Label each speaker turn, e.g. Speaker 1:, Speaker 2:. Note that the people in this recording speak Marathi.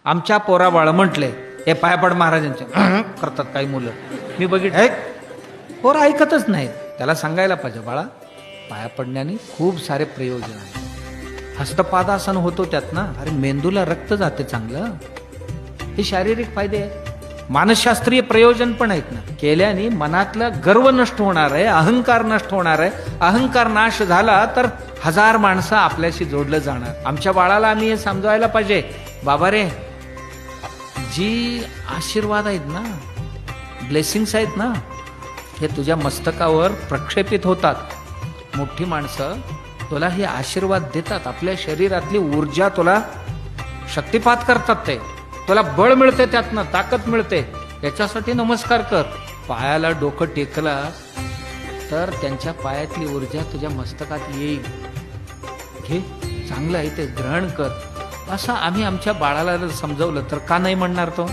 Speaker 1: आमच्या पोरा बाळ म्हटले हे पाया पड महाराजांच्या करतात काही मुलं. मी बघितलं पोरं ऐकतच नाहीत. त्याला सांगायला पाहिजे बाळा पाया पडण्याने खूप सारे प्रयोजन आहेत. हस्तपादासन होतो त्यात ना. अरे मेंदूला रक्त जाते चांगलं. हे शारीरिक फायदे आहेत. मानसशास्त्रीय प्रयोजन पण आहेत ना. केल्याने मनातला गर्व नष्ट होणार आहे, अहंकार नष्ट होणार आहे. अहंकार नाश झाला तर 1000 माणसं आपल्याशी जोडलं जाणार. आमच्या बाळाला आम्ही हे समजायला पाहिजे बाबा रे जी आशीर्वाद आहेत ना, ब्लेसिंग्स आहेत ना, हे तुझ्या मस्तकावर प्रक्षेपित होतात. मोठी माणसं तुला हे आशीर्वाद देतात. आपल्या शरीरातली ऊर्जा तुला शक्तिपात करतात. ते तुला बळ मिळते, त्यातनं ताकद मिळते. याच्यासाठी नमस्कार कर. पायाला डोकं टेकला तर त्यांच्या पायातली ऊर्जा तुझ्या मस्तकात येईल. घे चांगलं आहे ते ग्रहण कर. असं आम्ही आमच्या बाळाला समजवलं तर का नाही म्हणणार तो.